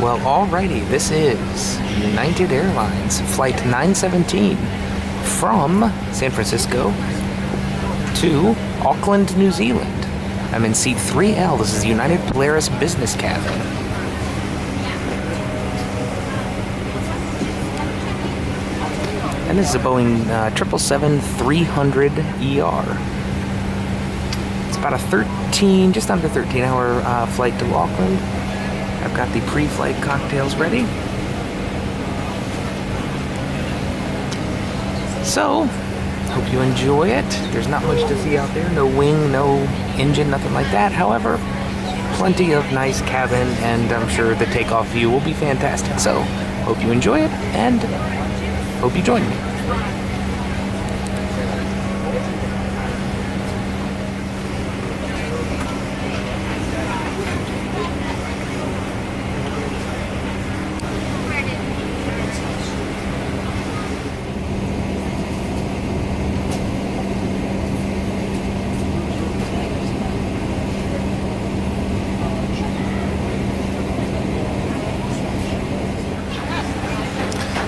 Well, alrighty, this is United Airlines Flight 917 from San Francisco to Auckland, New Zealand. I'm in seat 3L. This is United Polaris business cabin. And this is a Boeing 777-300ER. It's about a just under 13-hour flight to Auckland. I've got the pre-flight cocktails ready. So, hope you enjoy it. There's not much to see out there. No wing, no engine, nothing like that. However, plenty of nice cabin, and I'm sure the takeoff view will be fantastic. So, hope you enjoy it, and hope you join me.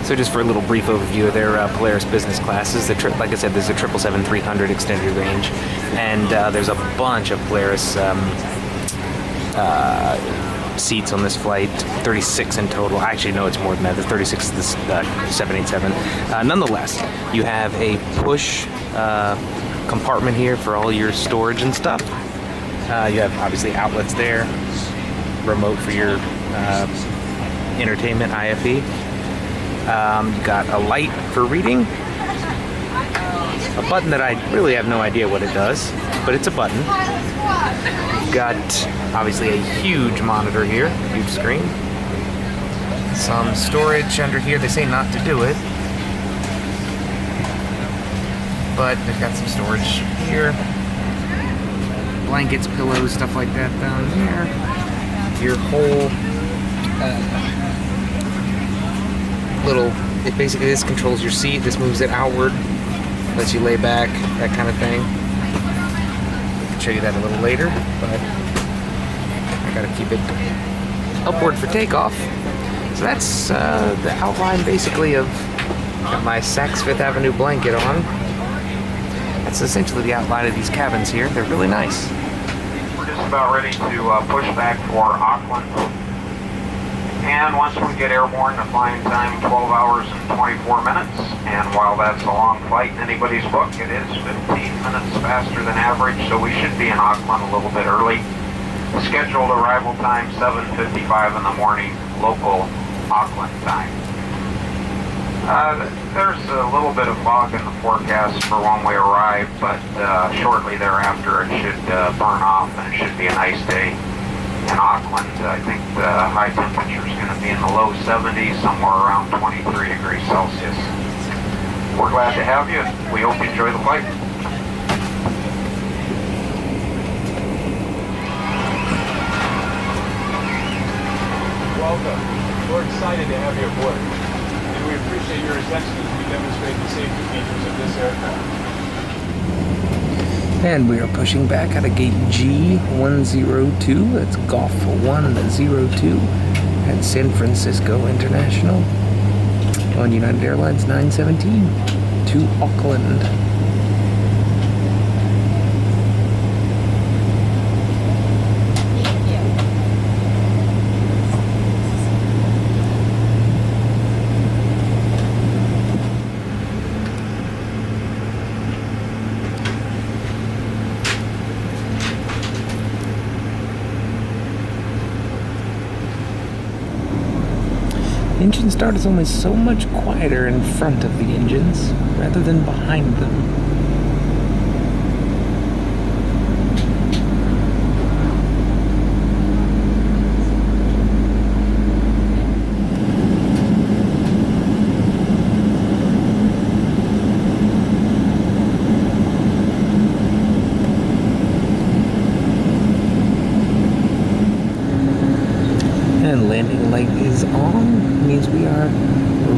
So just for a little brief overview of their Polaris business classes, like I said, there's a 777-300 extended range, and there's a bunch of Polaris seats on this flight, 36 in total. Actually, no, it's more than that. There's 36 this 787. Nonetheless, you have a push compartment here for all your storage and stuff. You have obviously outlets there, remote for your entertainment, IFE. You got a light for reading, a button that I really have no idea what it does, but it's a button. You've got obviously a huge monitor here, huge screen. Some storage under here. They say not to do it, but they've got some storage here. Blankets, pillows, stuff like that down here. Your whole basically this controls your seat. This moves it outward, lets you lay back, that kind of thing. I can show you that a little later, but I gotta keep it upward for takeoff. So that's the outline basically of got my Saks Fifth Avenue blanket on. That's essentially the outline of these cabins here. They're really nice. We're just about ready to push back for Auckland. And once we get airborne, the flying time 12 hours and 24 minutes. And while that's a long flight in anybody's book, it is 15 minutes faster than average, so we should be in Auckland a little bit early. The scheduled arrival time, 7:55 in the morning, local Auckland time. There's a little bit of fog in the forecast for when we arrive, but shortly thereafter it should burn off and it should be a nice day in Auckland. I think the high temperature is going to be in the low 70s, somewhere around 23 degrees Celsius. We're glad to have you. We hope you enjoy the flight. Welcome. We're excited to have you aboard, and we appreciate your attention as we demonstrate the safety features of this aircraft. And we are pushing back out of gate G102, that's Golf 102 at San Francisco International on United Airlines 917 to Auckland. Engine start is always so much quieter in front of the engines rather than behind them. And landing light is on, means we are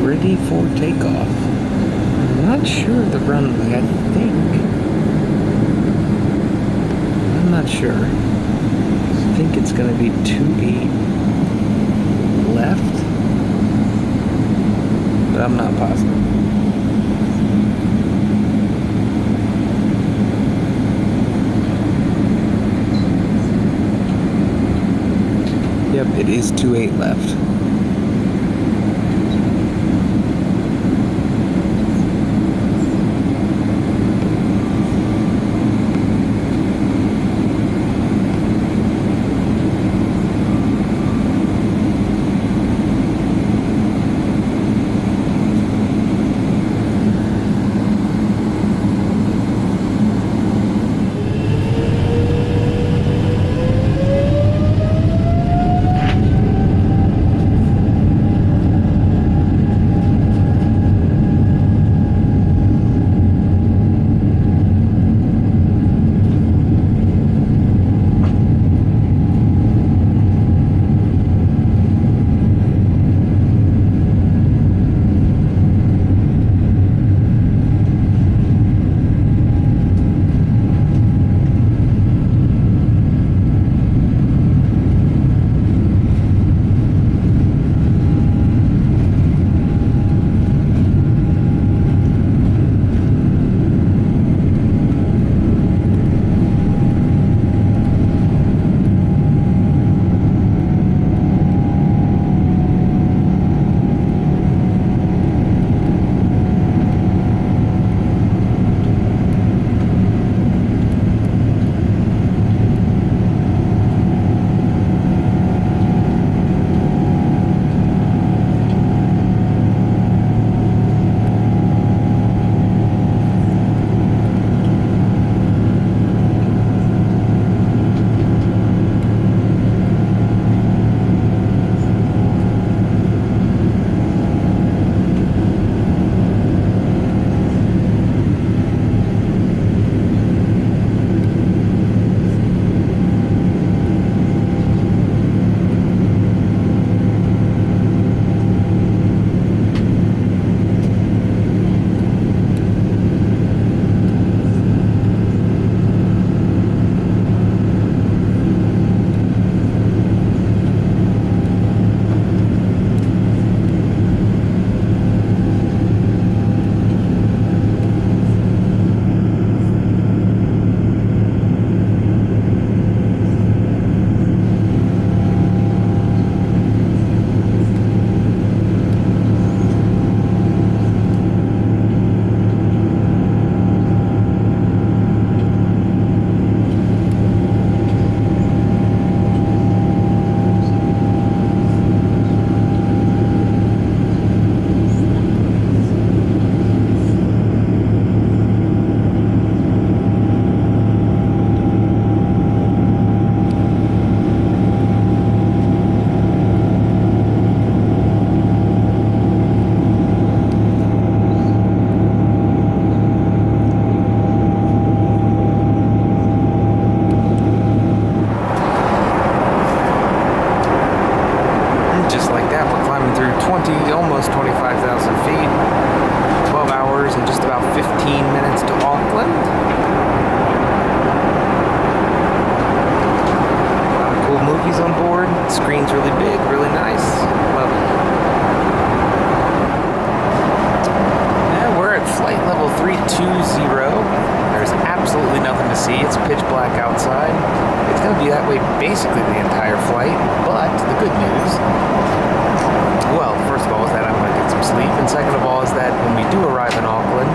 ready for takeoff. I'm not sure of the runway, I think. I'm not sure. I think it's going to be 28 left. but I'm not positive. Yep, it is 2.8 left. almost 25,000 feet. 12 hours and just about 15 minutes to Auckland. A lot of cool movies on board. The screen's really big, really nice. Love it. Yeah, we're at flight level 320. There's absolutely nothing to see. It's pitch black outside. It's going to be that way basically the entire flight, but the good news, well, first of all, is that I'm going to get some sleep, and second of all is that when we do arrive in Auckland,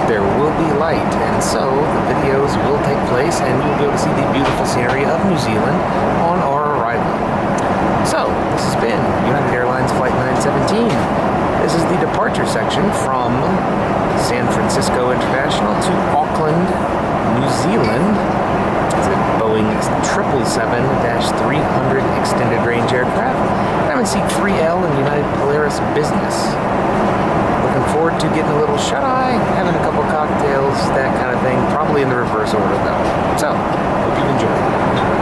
there will be light, and so the videos will take place, and you'll be able to see the beautiful scenery of New Zealand on our arrival. So, this has been United Airlines Flight 917. This is the departure section from San Francisco International to Auckland, New Zealand. It's a Boeing 777-300 extended range aircraft. I'm in seat 3L in United Polaris Business. Looking forward to getting a little shut-eye, having a couple cocktails, that kind of thing. Probably in the reverse order though. So, hope you enjoy.